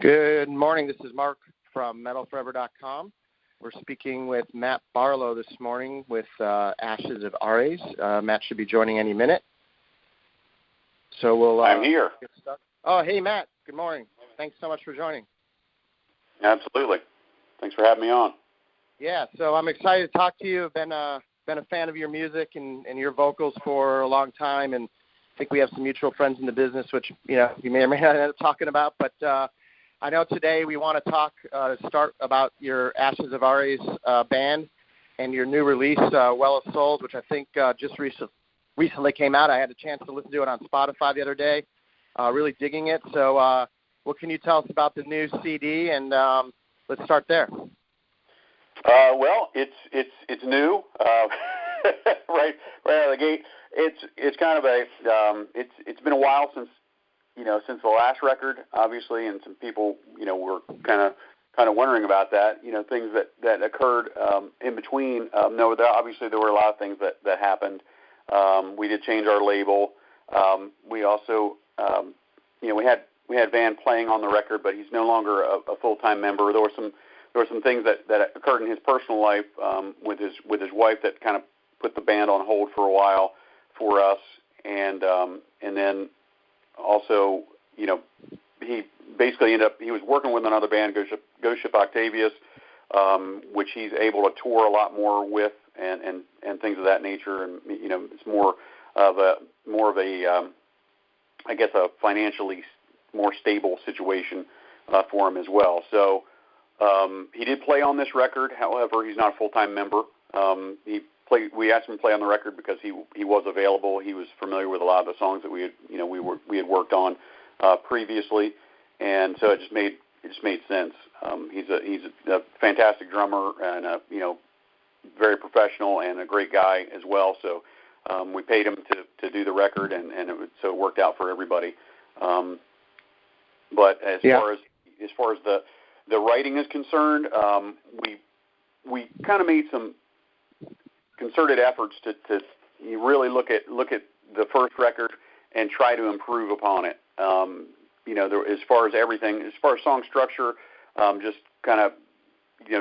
Good morning. This is Mark from metalforever.com. We're speaking with Matt Barlow this morning with Ashes of Ares. Matt should be joining any minute. So we'll. I'm here. Get started. Oh, hey, Matt. Good morning. Thanks so much for joining. Absolutely. Thanks for having me on. Yeah, so I'm excited to talk to you. I've been a fan of your music and your vocals for a long time, and I think we have some mutual friends in the business, which you may or may not end up talking about. But I know today we want to talk start about your Ashes of Ares band and your new release, Well of Souls, which I think just recently came out. I had a chance to listen to it on Spotify the other day. Really digging it. So what can you tell us about the new CD? And let's start there. Well, it's new, right out of the gate. It's kind of a it's been a while since the last record, obviously, and some people were kind of wondering about that. Things that occurred in between. No, obviously there were a lot of things that happened. We did change our label. We also we had Van playing on the record, but he's no longer a full-time member. There were some things that occurred in his personal life with his wife that kind of put the band on hold for a while for us, and then also he basically he was working with another band, Ghost Ship Octavius, which he's able to tour a lot more with and things of that nature, and it's more of a I guess a financially more stable situation for him as well. So he did play on this record. However, he's not a full-time member. We asked him to play on the record because he was available. He was familiar with a lot of the songs that we had worked on previously, and so it just made sense. He's a fantastic drummer and very professional and a great guy as well. So we paid him to do the record, and so it worked out for everybody. But as far as the writing is concerned, we kind of made some concerted efforts to really look at the first record and try to improve upon it. As far as everything, as far as song structure, just kind of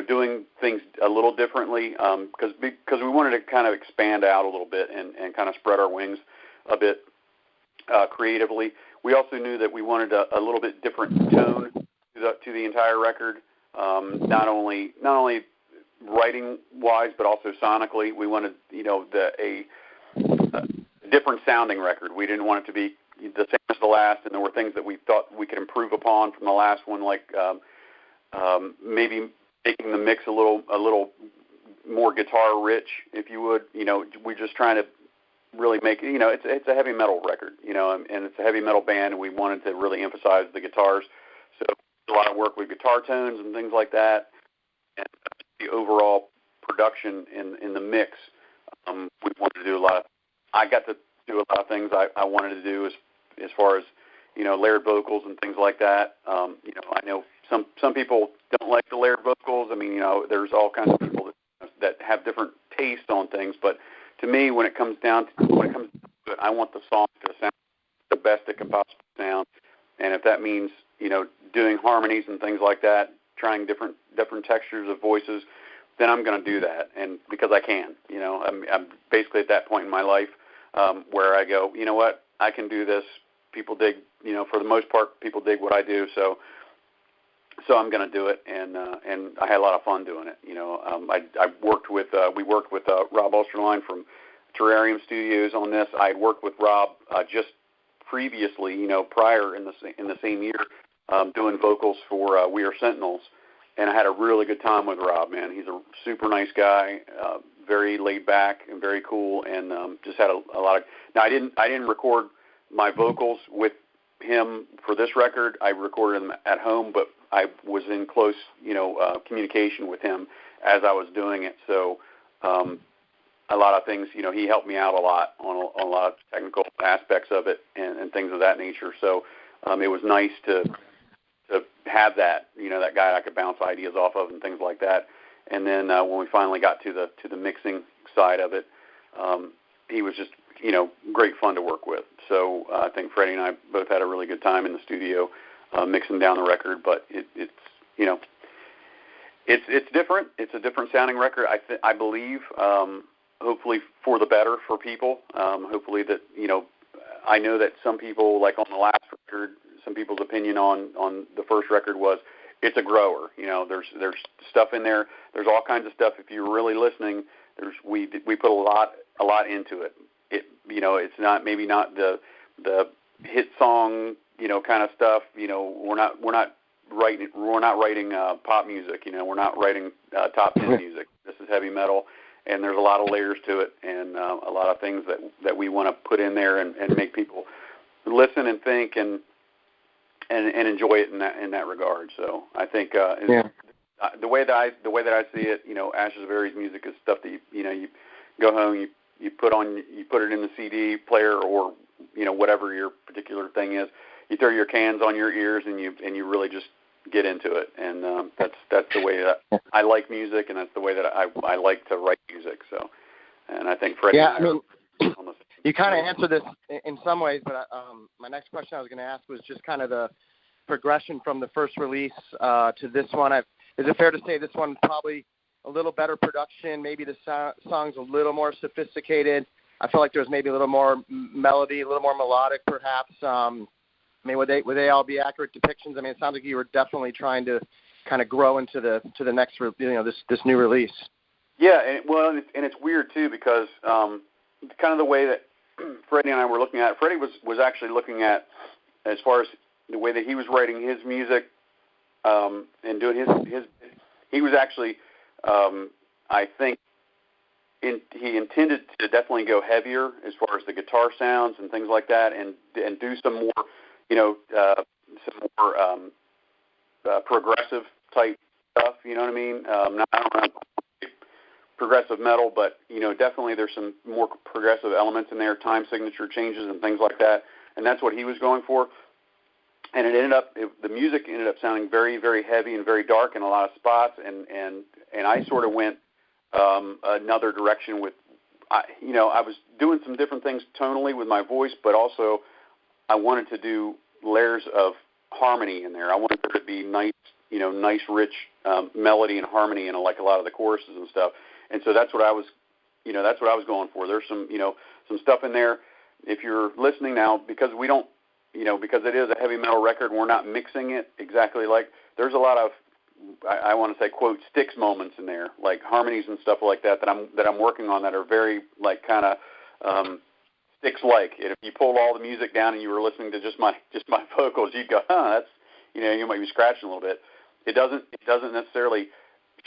doing things a little differently because we wanted to kind of expand out a little bit and kind of spread our wings a bit creatively. We also knew that we wanted a little bit different tone to the entire record, not only writing wise, but also sonically. We wanted a different sounding record. We didn't want it to be the same as the last, and there were things that we thought we could improve upon from the last one, like maybe making the mix a little more guitar rich, if you would. We're just trying to really make it's a heavy metal record, and it's a heavy metal band, and we wanted to really emphasize the guitars. So a lot of work with guitar tones and things like that, and the overall production in the mix. We wanted to do a lot. I got to do a lot of things I wanted to do as far as layered vocals and things like that. I know some people don't like the layered vocals. I mean, there's all kinds of people that have different taste on things, but to me, when it comes down to it, I want the song to sound the best it can possibly sound, and if that means doing harmonies and things like that, trying different textures of voices, then I'm going to do that, and because I can. I'm basically at that point in my life where I go, you know what, I can do this. People dig, for the most part, people dig what I do, so I'm going to do it, and I had a lot of fun doing it. We worked with Rob Osterline from Terrarium Studios on this. I had worked with Rob just previously, prior in the same year, doing vocals for We Are Sentinels, and I had a really good time with Rob. Man, he's a super nice guy, very laid back and very cool, and just had a lot of. Now I didn't record my vocals with him for this record. I recorded them at home, but I was in close, communication with him as I was doing it. So a lot of things, he helped me out a lot on a lot of technical aspects of it and things of that nature. So it was nice to have that, that guy I could bounce ideas off of and things like that. And then when we finally got to the mixing side of it, he was just, great fun to work with. So I think Freddie and I both had a really good time in the studio. mixing down the record. But it's you know, it's different. It's a different sounding record. I believe, hopefully for the better for people. Hopefully that, you know, I know that some people, like on the last record, some people's opinion on the first record was it's a grower. You know, there's stuff in there. There's all kinds of stuff. If you're really listening, we put a lot into it. You know, it's maybe not the hit song, you know, kind of stuff. You know, we're not writing pop music. You know, we're not writing top 10 music. This is heavy metal, and there's a lot of layers to it, and a lot of things that we want to put in there and make people listen and think and enjoy it in that regard. So I think the way that I see it, you know, Ashes of Aries music is stuff that you go home, you put it in the CD player, or you know, whatever your particular thing is. You throw your cans on your ears and you really just get into it, and that's the way that I like music, and that's the way that I like to write music. So, and I think Freddie. Yeah, I mean, you kind of answered this in some ways, but my next question I was going to ask was just kind of the progression from the first release to this one. Is it fair to say this one's probably a little better production? Maybe the song's a little more sophisticated. I feel like there's maybe a little more melody, a little more melodic, perhaps. I mean, would they all be accurate depictions? I mean, it sounds like you were definitely trying to kind of grow into the next, this new release. Yeah, and it's weird too, because kind of the way that Freddie and I were looking at it. Freddie was actually looking at, as far as the way that he was writing his music and doing his he was actually, I think, he intended to definitely go heavier as far as the guitar sounds and things like that, and do some more, you know, some more progressive type stuff. You know what I mean? I don't know, progressive metal, but you know, definitely there's some more progressive elements in there, time signature changes and things like that, and that's what he was going for. And the music ended up sounding very, very heavy and very dark in a lot of spots, and I sort of went another direction with, I was doing some different things tonally with my voice, but also I wanted to do layers of harmony in there. I wanted there to be nice, rich melody and harmony in like a lot of the choruses and stuff. And so that's what I was going for. There's some stuff in there. If you're listening now, because we don't, because it is a heavy metal record, we're not mixing it exactly like, there's a lot of, I want to say, quote, sticks moments in there, like harmonies and stuff like that I'm working on that are very like kind of sticks-like. If you pulled all the music down and you were listening to just my vocals, you'd go, that's, you might be scratching a little bit. It doesn't necessarily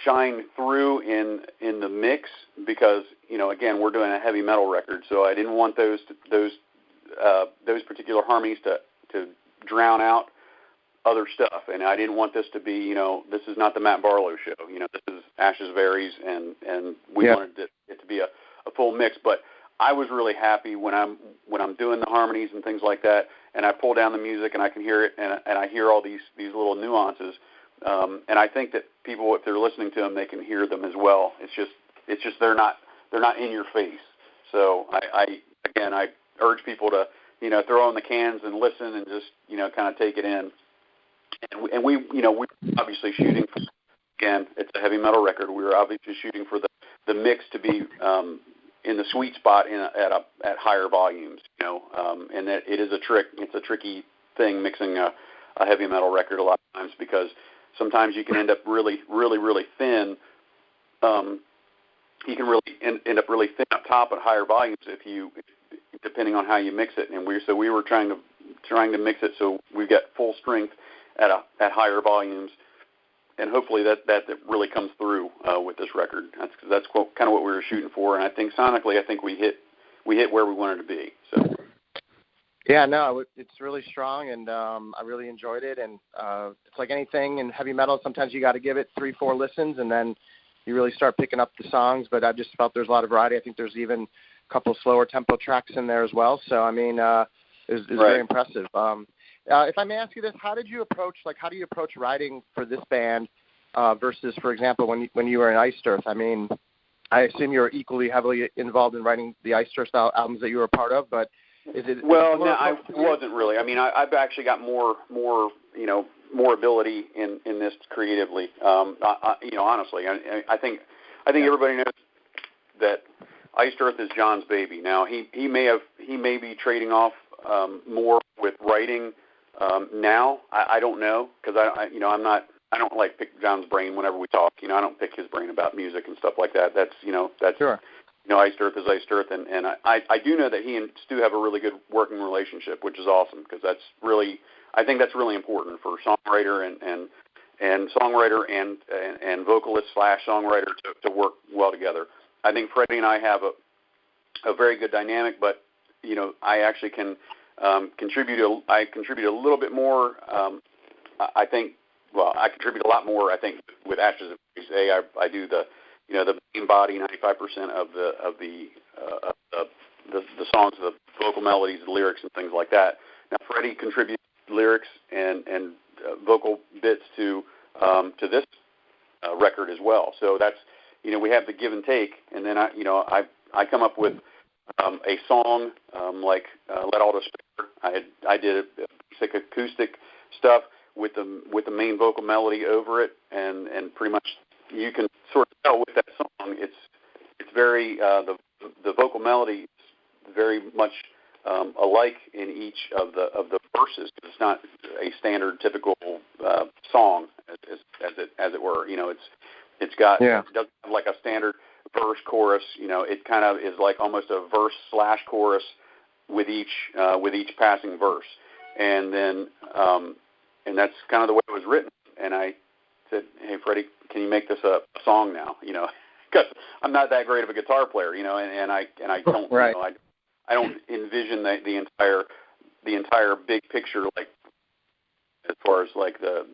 shine through in the mix because, again, we're doing a heavy metal record, so I didn't want those particular harmonies to drown out other stuff, and I didn't want this to be, this is not the Matt Barlow show. This is Ashes of Aries, and we wanted it to be a full mix. But I was really happy when I'm doing the harmonies and things like that, and I pull down the music and I can hear it, and I hear all these little nuances. And I think that people, if they're listening to them, they can hear them as well. It's just they're not in your face. So I urge people to throw in the cans and listen and just kind of take it in. And we we're obviously shooting for, again, it's a heavy metal record. We were obviously shooting for the mix to be in the sweet spot at higher volumes, and that it is it's a tricky thing mixing a heavy metal record a lot of times, because sometimes you can end up really, really, really thin. You can really end up really thin up top at higher volumes depending on how you mix it. And we were trying to mix it so we get full strength at higher volumes, and hopefully that really comes through with this record. That's kind of what we were shooting for, and I think sonically, we hit where we wanted to be. So. Yeah, no, it's really strong, and I really enjoyed it. And it's like anything in heavy metal. Sometimes you got to give it 3-4 listens, and then you really start picking up the songs. But I just felt there's a lot of variety. I think there's even a couple slower tempo tracks in there as well. So I mean, it's right. Very impressive. If I may ask you this, how do you approach writing for this band versus, for example, when you were in Iced Earth? I mean, I assume you're equally heavily involved in writing the Iced Earth style albums that you were a part of, but is it? Well, no, I wasn't really. I mean, I've actually got more more ability in this creatively. Honestly, I think everybody knows that Iced Earth is John's baby. Now he may be trading off more with writing now. I don't know, because I don't like pick John's brain whenever we talk. I don't pick his brain about music and stuff like that. That's sure. Iced Earth is Iced Earth, and I do know that he and Stu have a really good working relationship, which is awesome, because I think that's really important for songwriter and songwriter and vocalist / songwriter to work well together. I think Freddie and I have a very good dynamic, but I actually can contribute. I contribute a little bit more. I think. Well, I contribute a lot more. I think with Ashes of Grace. I do the main body, 95% of the songs, the vocal melodies, the lyrics, and things like that. Now Freddie contributes lyrics and vocal bits to this record as well. So that's we have the give and take, and then I come up with a song like Let All Despair. I did a basic acoustic stuff with the main vocal melody over it, and pretty much you can sort of tell with that song it's very the vocal melody is very much alike in each of the verses. It's not a standard typical song as it were. It's got it doesn't have like a standard verse chorus. It kind of is like almost a verse / chorus with each passing verse, and then and that's kind of the way it was written. And I said, hey, Freddie, can you make this a song now? Because I'm not that great of a guitar player, and I don't, right. I don't envision the entire big picture, like as far as like the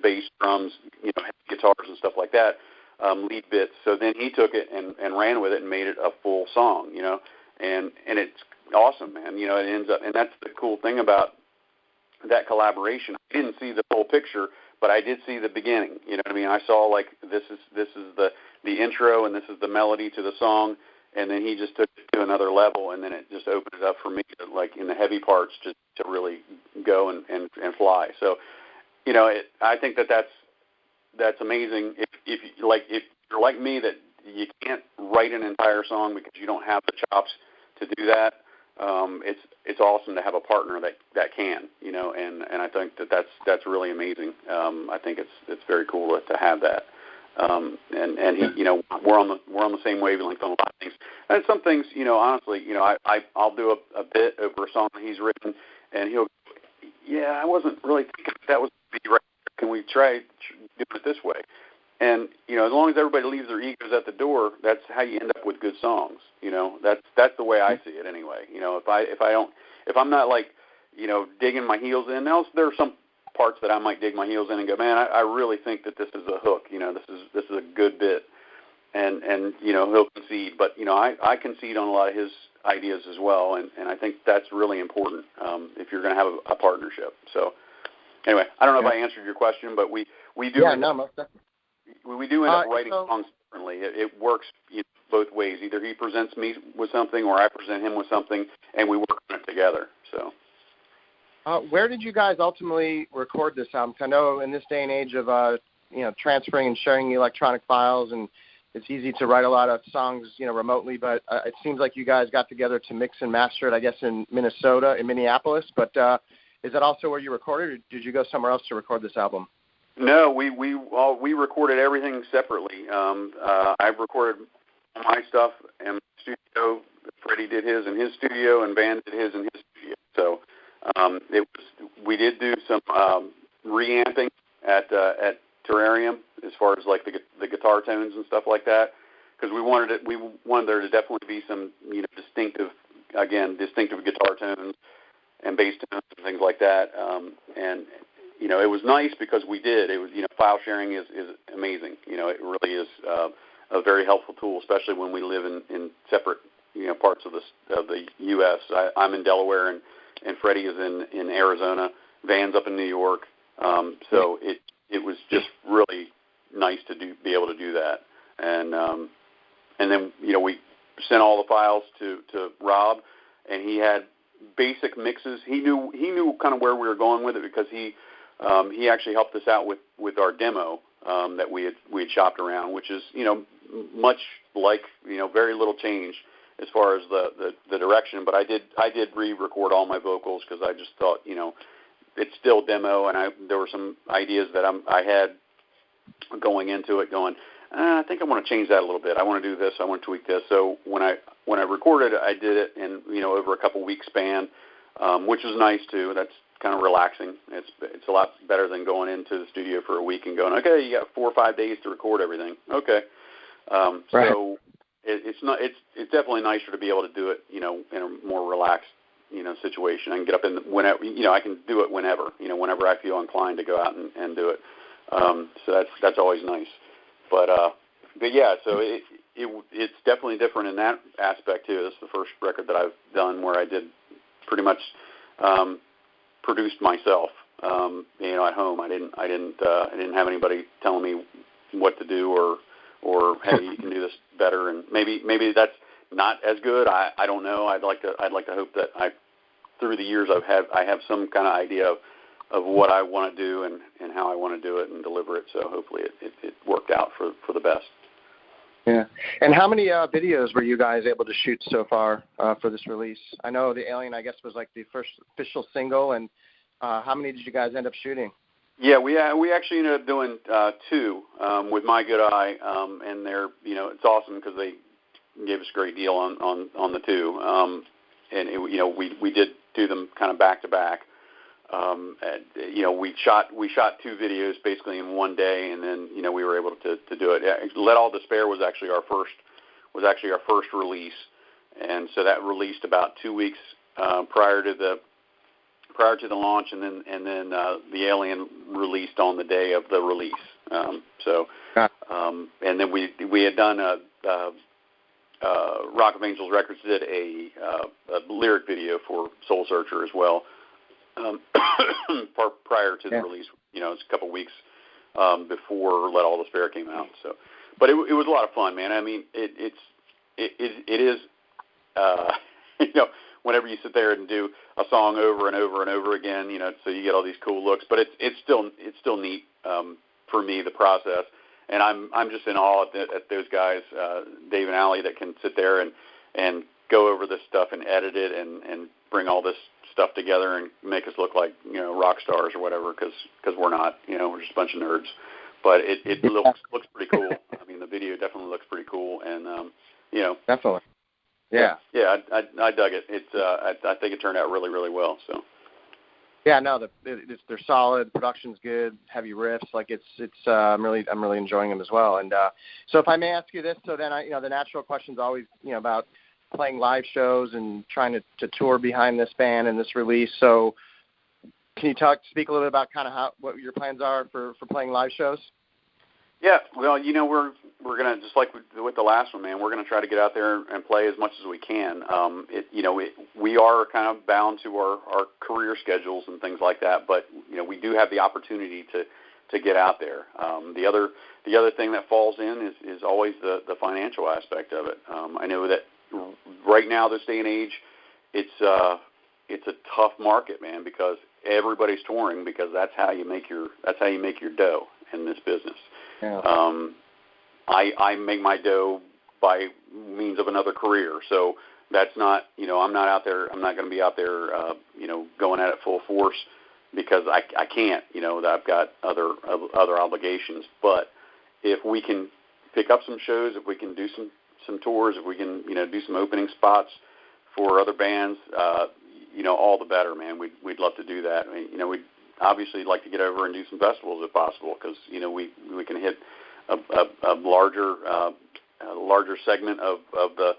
bass, drums, heavy guitars and stuff like that, lead bits. So then he took it and ran with it and made it a full song, and it's awesome, man. It ends up, and that's the cool thing about that collaboration. I didn't see the whole picture, but I did see the beginning. You know what I mean? I saw like this is the intro, and this is the melody to the song, and then he just took it to another level, and then it just opened it up for me to, like in the heavy parts to really go and fly. So, I think that's amazing. If you're like me, that you can't write an entire song because you don't have the chops to do that. It's awesome to have a partner that can, and I think that's really amazing. I think it's very cool to have that. And he, we're on the same wavelength on a lot of things. And some things, honestly, I'll do a bit over a song that he's written, and he'll, I wasn't really thinking that was right. Can we try doing it this way? And as long as everybody leaves their egos at the door, that's how you end up with good songs. That's the way I see it anyway. If I'm not like digging my heels in. Now there are some parts that I might dig my heels in and go, man, I really think that this is a hook. This is a good bit, and he'll concede. But I concede on a lot of his ideas as well, and I think that's really important if you're going to have a partnership. So anyway, I don't know if I answered your question, but we do. Yeah, no, most definitely. We do end up writing songs differently. It works both ways. Either he presents me with something, or I present him with something, and we work on it together. So. Where did you guys ultimately record this album? I know in this day and age of transferring and sharing electronic files, and it's easy to write a lot of songs remotely, but it seems like you guys got together to mix and master it, I guess, in Minneapolis. But is that also where you recorded, or did you go somewhere else to record this album? No, we recorded everything separately. I've recorded my stuff in my studio. Freddie did his in his studio, and Van did his in his studio. So we did do some reamping at Terrarium as far as like the guitar tones and stuff like that, because we wanted there to definitely be some distinctive guitar tones and bass tones and things like that. And it was nice because we did. It was file sharing is amazing. It really is a very helpful tool, especially when we live in separate parts of the U.S. I'm in Delaware and Freddie is in Arizona. Van's up in New York. So it was just really nice to be able to do that. And then we sent all the files to Rob, and he had basic mixes. He knew kind of where we were going with it because he he actually helped us out with our demo that we had shopped around, which is, much like, very little change as far as the direction. But I did re-record all my vocals because I just thought, it's still demo, and there were some ideas that I had going into it, I think I want to change that a little bit. I want to do this. I want to tweak this. So when I recorded it, I did it in over a couple week span, which was nice too. That's kind of relaxing. It's a lot better than going into the studio for a week and going, okay, you got 4 or 5 days to record everything. Okay, right. So it's definitely nicer to be able to do it, in a more relaxed situation. I can get up whenever, I can do it whenever, whenever I feel inclined to go out and do it. So that's always nice. But yeah, so it's definitely different in that aspect too. This is the first record that I've done where I did pretty much produced myself, at home. I didn't have anybody telling me what to do or hey, you can do this better. And maybe that's not as good. I don't know. I'd like to hope that through the years I have some kind of idea of what I want to do and how I want to do it and deliver it. So hopefully it worked out for the best. Yeah. And how many videos were you guys able to shoot so far for this release? I know The Alien, I guess, was like the first official single. And how many did you guys end up shooting? Yeah, we actually ended up doing 2 with My Good Eye, and they're it's awesome because they gave us a great deal on the 2, and we did do them kind of back to back. We shot 2 videos basically in one day, and then we were able to do it. Let All Despair was actually our first release, and so that released about 2 weeks prior to the launch, and then The Alien released on the day of the release. And then we had done Rock of Angels Records did a lyric video for Soul Searcher as well. Prior to the release, it's a couple of weeks before Let All Despair came out. So, but it was a lot of fun, man. I mean, it is, whenever you sit there and do a song over and over and over again, so you get all these cool looks. But it's still neat for me, the process, and I'm just in awe at those guys, Dave and Allie, that can sit there and go over this stuff and edit it and bring all this stuff together and make us look like rock stars or whatever, because we're not, we're just a bunch of nerds. But it looks pretty cool. I mean, the video definitely looks pretty cool, and definitely, yeah. I dug it. It's I think it turned out really, really well. So yeah, no, they're solid. Production's good. Heavy riffs. Like I'm really enjoying them as well. And so if I may ask you this, so then the natural question's always about playing live shows and trying to tour behind this band and this release. So can you speak a little bit about kind of what your plans are for playing live shows? Yeah, well, we're gonna, just like with the last one, man, we're gonna try to get out there and play as much as we can. We are kind of bound to our career schedules and things like that, but we do have the opportunity to get out there. The other thing that falls in is always the financial aspect of it. I know that right now, this day and age, it's a tough market, man, because everybody's touring, because that's how you make your dough in this business. Yeah. I make my dough by means of another career, so that's not I'm not out there. I'm not going to be out there going at it full force because I can't. That I've got other obligations. But if we can pick up some shows, if we can do some tours, if we can do some opening spots for other bands, all the better, man. We'd love to do that. We'd obviously like to get over and do some festivals if possible, because we can hit a larger segment of the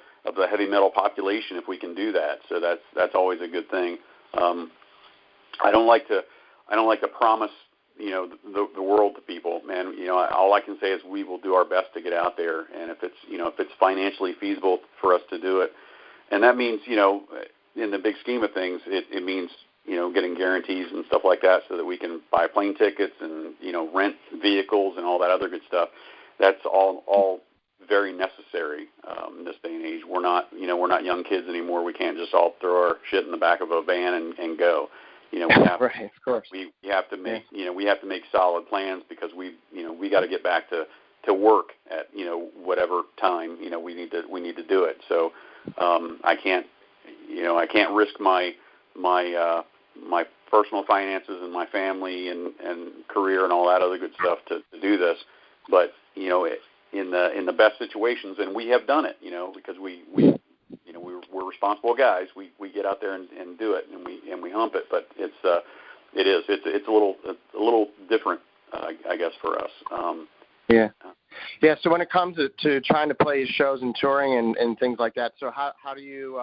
heavy metal population if we can do that. So that's always a good thing. I don't like to promise the world to people, man. All I can say is we will do our best to get out there, and if it's financially feasible for us to do it, and that means in the big scheme of things, it means getting guarantees and stuff like that, so that we can buy plane tickets and rent vehicles and all that other good stuff. That's all very necessary in this day and age. We're not young kids anymore. We can't just all throw our shit in the back of a van and go. we have right, of course. we have to make we have to make solid plans because we got to get back to work at whatever time we need to do it. So I can't risk my personal finances and my family and career and all that other good stuff to do this. But in the best situations, and we have done it, because we're responsible guys. We get out there and do it, and we hump it. But it's a little different, I guess, for us. Yeah. So when it comes to trying to play shows and touring and things like that, so how do you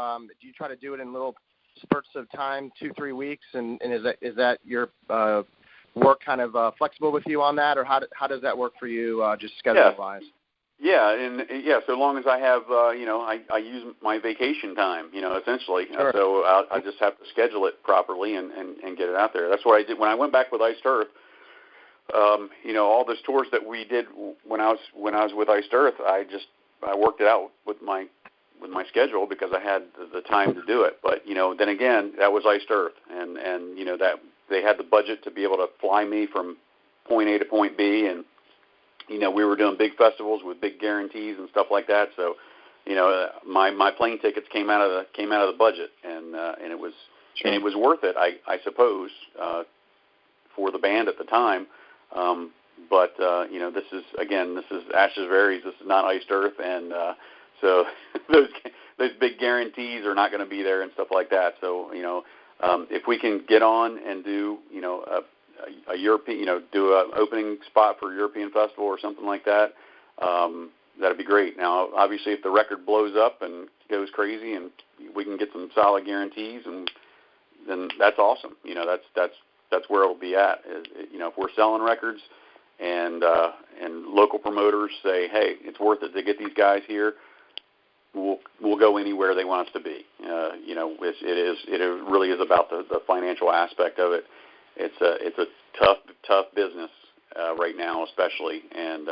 try to do it in little spurts of time, 2-3 weeks, and is that your work kind of flexible with you on that, or how does that work for you just schedule wise? Yeah, so long as I have, I use my vacation time, essentially. Sure. So I just have to schedule it properly and get it out there. That's what I did when I went back with Iced Earth. All those tours that we did when I was with Iced Earth, I worked it out with my schedule because I had the time to do it. But then again, that was Iced Earth, and that they had the budget to be able to fly me from point A to point B, and we were doing big festivals with big guarantees and stuff like that. So, my plane tickets came out of the budget, and it was sure. and it was worth it, I suppose, for the band at the time. But this is Ashes Varies. This is not Iced Earth, and so those big guarantees are not going to be there and stuff like that. So if we can get on and do a European, do an opening spot for a European festival or something like that, that'd be great. Now, obviously, if the record blows up and goes crazy, and we can get some solid guarantees, and then that's awesome. That's where it'll be at. If we're selling records, and local promoters say, hey, it's worth it to get these guys here, we'll go anywhere they want us to be. It really is about the financial aspect of it. It's a tough business right now, especially, and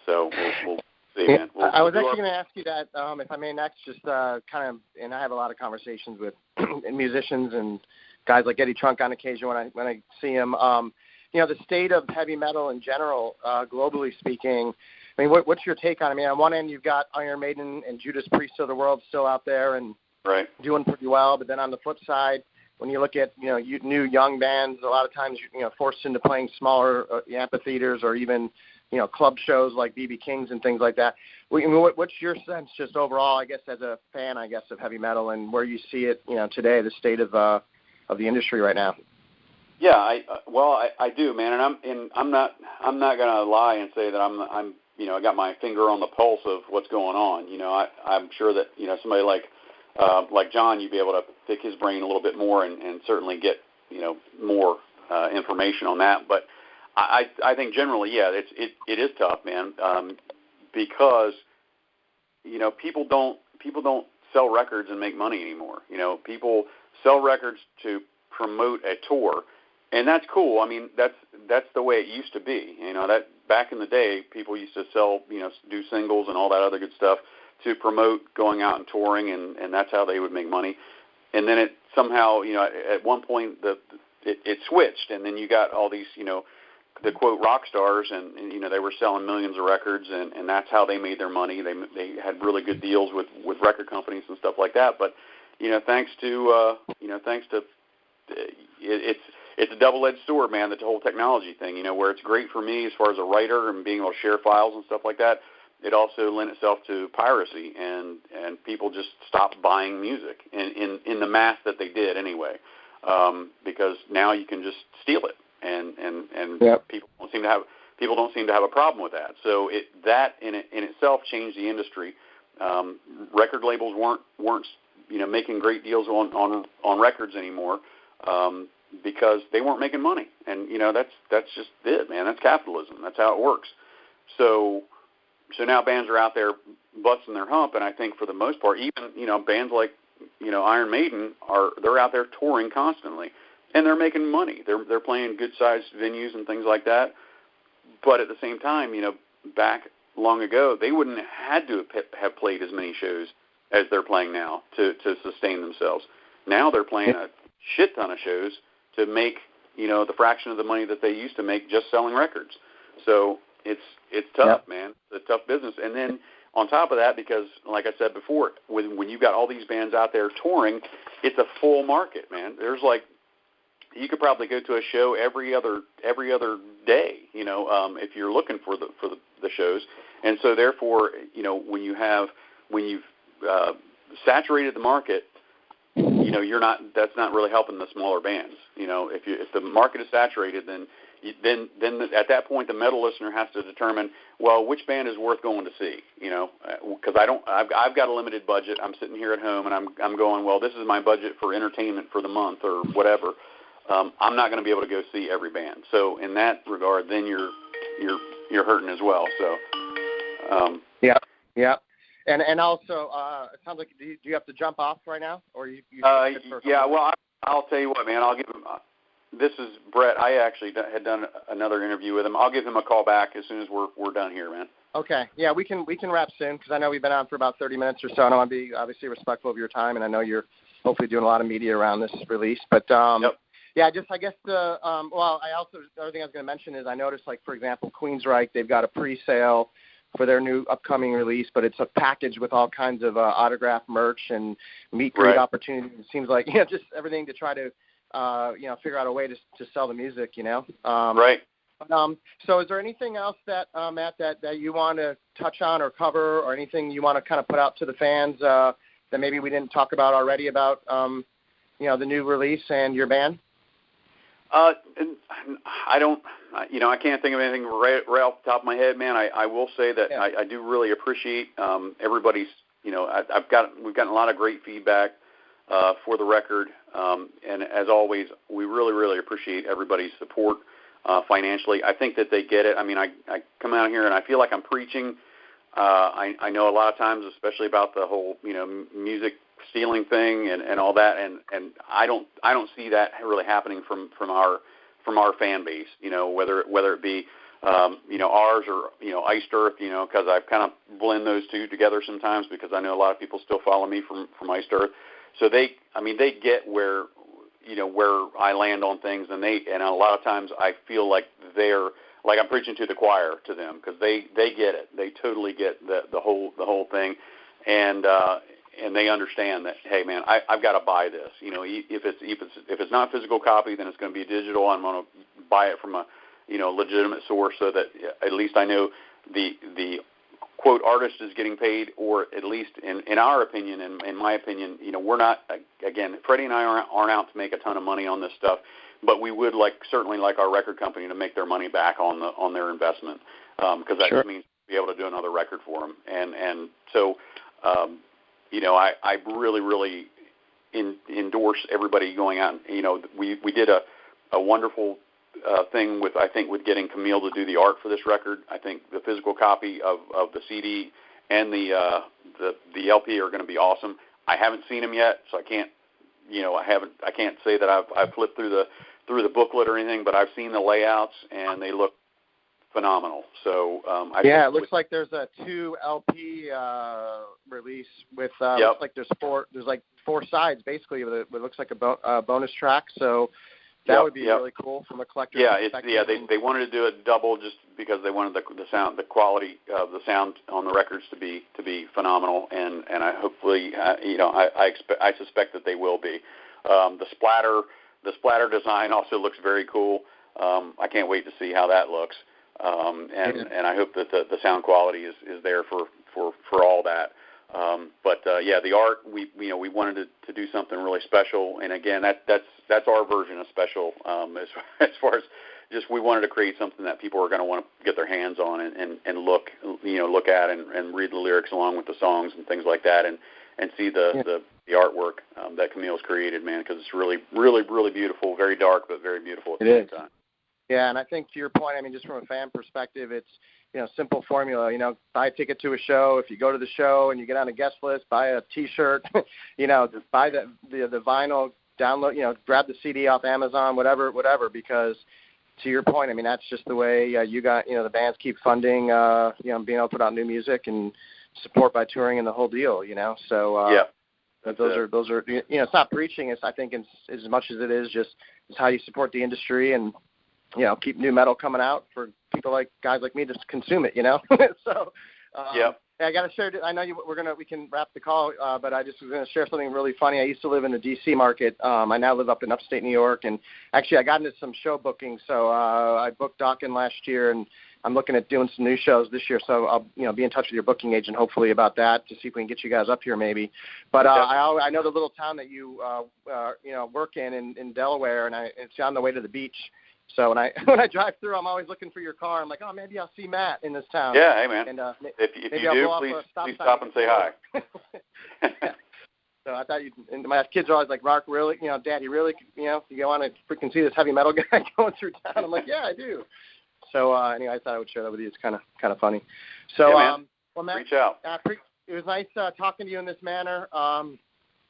so we'll see, man. I was actually going to ask you that, if I may next, just kind of, and I have a lot of conversations with musicians and guys like Eddie Trunk on occasion when I see him. The state of heavy metal in general, globally speaking. I mean, what's your take on it? I mean, on one end, you've got Iron Maiden and Judas Priest of the world still out there and doing pretty well. But then on the flip side, when you look at, new young bands, a lot of times, forced into playing smaller amphitheaters or even, club shows like B.B. King's and things like that. What's your sense just overall, I guess, as a fan, of heavy metal and where you see it, today, the state of the industry right now? Yeah, I do, man, and I'm not gonna lie and say that I'm I got my finger on the pulse of what's going on. I'm sure that somebody like John, you'd be able to pick his brain a little bit more and certainly get more information on that. But I think generally, yeah, it is tough, man, because people don't sell records and make money anymore. People sell records to promote a tour. And that's cool. I mean, that's the way it used to be. That back in the day, people used to sell, do singles and all that other good stuff to promote going out and touring, and that's how they would make money. And then it somehow, at one point, it switched, and then you got all these, the quote rock stars, and they were selling millions of records, and that's how they made their money. They had really good deals with record companies and stuff like that. But thanks to it's a double-edged sword, man, the whole technology thing, where it's great for me as far as a writer and being able to share files and stuff like that. It also lent itself to piracy, and people just stopped buying music in the mass that they did anyway, because now you can just steal it, and yep. people don't seem to have a problem with that. So that in itself changed the industry. Record labels weren't making great deals on records anymore. Because they weren't making money, and that's just it, man. That's capitalism. That's how it works. So now bands are out there busting their hump, and I think for the most part, even bands like Iron Maiden they're out there touring constantly, and they're making money. They're playing good sized venues and things like that. But at the same time, back long ago, they wouldn't have had to have played as many shows as they're playing now to sustain themselves. Now they're playing a shit ton of shows to make, the fraction of the money that they used to make just selling records. So it's tough, man. It's a tough business. And then on top of that, because like I said before, when you've got all these bands out there touring, it's a full market, man. There's you could probably go to a show every other day, if you're looking for the shows. And so therefore, when you've saturated the market, that's not really helping the smaller bands. If the market is saturated, then at that point the metal listener has to determine, well, which band is worth going to see, because I've got a limited budget. I'm sitting here at home and I'm going, well, this is my budget for entertainment for the month or whatever. I'm not going to be able to go see every band. So in that regard, then you're hurting as well. So yeah. And also, it sounds like, do you have to jump off right now, or you yeah. Well, I'll tell you what, man. I'll give him. This is Brett. I actually had done another interview with him. I'll give him a call back as soon as we're done here, man. Okay. Yeah, we can wrap soon because I know we've been on for about 30 minutes or so, and I want to be obviously respectful of your time, and I know you're hopefully doing a lot of media around this release. But yeah, I guess the other thing I was going to mention is I noticed, like, for example, Queensryche, they've got a pre-sale for their new upcoming release, but it's a package with all kinds of autograph merch and meet-greet opportunities. It seems like, just everything to try to, figure out a way to sell the music, Right. So is there anything else that, Matt, that you want to touch on or cover, or anything you want to kind of put out to the fans that maybe we didn't talk about already about, the new release and your band? I don't, I can't think of anything right off the top of my head, man. I will say that I do really appreciate everybody's, we've gotten a lot of great feedback for the record, and as always, we really, really appreciate everybody's support financially. I think that they get it. I mean, I come out here and I feel like I'm preaching. I know a lot of times, especially about the whole, music stealing thing and all that, and I don't see that really happening from our fan base, whether it be ours or Iced Earth, because I've kind of blend those two together sometimes because I know a lot of people still follow me from Iced Earth, so they get where I land on things, and a lot of times I feel like they're like I'm preaching to the choir to them because they get it, they totally get the whole thing, and they understand that, hey, man, I've got to buy this. If it's not a physical copy, then it's going to be digital. I'm going to buy it from a legitimate source so that at least I know the quote artist is getting paid, or at least in our opinion, in my opinion, we're not, again, Freddie and I aren't out to make a ton of money on this stuff, but we would certainly like our record company to make their money back on their investment, because that just means to be able to do another record for them, and so. I really, really endorse everybody going out. We did a wonderful thing with getting Camille to do the art for this record. I think the physical copy of the CD and the LP are going to be awesome. I haven't seen them yet, so I can't say that I've flipped through the booklet or anything, but I've seen the layouts and they look phenomenal. So it looks like there's a 2 LP release with looks like there's four sides basically with it looks like a bonus track. So that would be really cool from a collector's perspective. They wanted to do it double just because they wanted the sound, the quality of the sound on the records to be phenomenal, and I hopefully I suspect that they will be. The splatter design also looks very cool. I can't wait to see how that looks. And I hope that the sound quality is there for all that. But the art, we wanted to do something really special, and again, that's our version of special. As far as just we wanted to create something that people are going to want to get their hands on and look at and read the lyrics along with the songs and things like that, and see the artwork that Camille's created, man, because it's really, really, really beautiful, very dark but very beautiful at the same time. Yeah, and I think to your point, I mean, just from a fan perspective, it's, simple formula, buy a ticket to a show. If you go to the show and you get on a guest list, buy a T-shirt, just buy the vinyl, download, grab the CD off Amazon, whatever, because to your point, I mean, that's just the way you got, the bands keep funding, being able to put out new music and support by touring and the whole deal, so those are, it's not preaching. It's, I think, as much as it is just is how you support the industry and, you know, keep new metal coming out for people like guys like me to consume it, you know? So, I got to share, I know we can wrap the call, but I just was going to share something really funny. I used to live in the D.C. market. I now live up in upstate New York, and actually I got into some show booking. So I booked Dawkins last year, and I'm looking at doing some new shows this year. So I'll, you know, be in touch with your booking agent hopefully about that to see if we can get you guys up here maybe. But I know the little town that you work in Delaware, and it's on the way to the beach. So when I drive through, I'm always looking for your car. I'm like, oh, maybe I'll see Matt in this town. Yeah, hey man. And if you do, please stop and say hi. So I thought and my kids are always like, Mark, really, you know, Daddy, really, you know, you want to freaking see this heavy metal guy going through town? I'm like, yeah, I do. So anyway, I thought I would share that with you. It's kind of funny. So well, Matt, reach out. It was nice talking to you in this manner.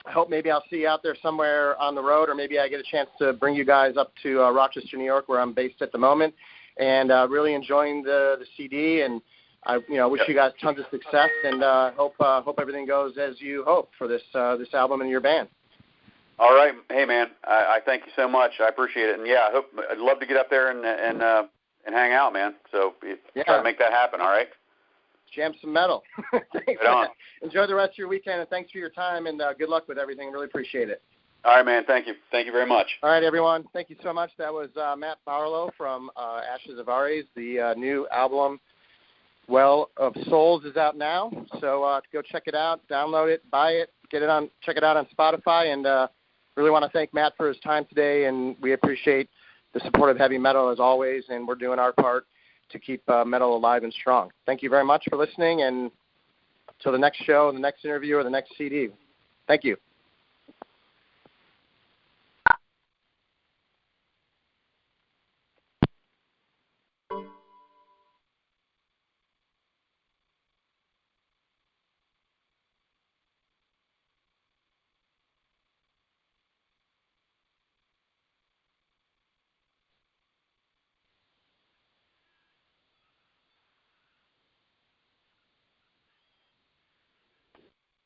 I hope maybe I'll see you out there somewhere on the road, or maybe I get a chance to bring you guys up to Rochester, New York, where I'm based at the moment, and really enjoying the CD. And I wish you guys tons of success, and hope everything goes as you hope for this album and your band. All right, hey man, I thank you so much. I appreciate it, and yeah, I'd love to get up there and hang out, man. So try to make that happen. All right. Jam some metal. Thanks, right on. Enjoy the rest of your weekend, and thanks for your time, and good luck with everything. Really appreciate it. All right, man. Thank you. Thank you very much. All right, everyone. Thank you so much. That was Matt Barlow from Ashes of Ares. The new album, Well of Souls, is out now. So go check it out, download it, buy it, check it out on Spotify, and really want to thank Matt for his time today, and we appreciate the support of heavy metal as always, and we're doing our part to keep metal alive and strong. Thank you very much for listening, and till the next show, the next interview, or the next CD. Thank you.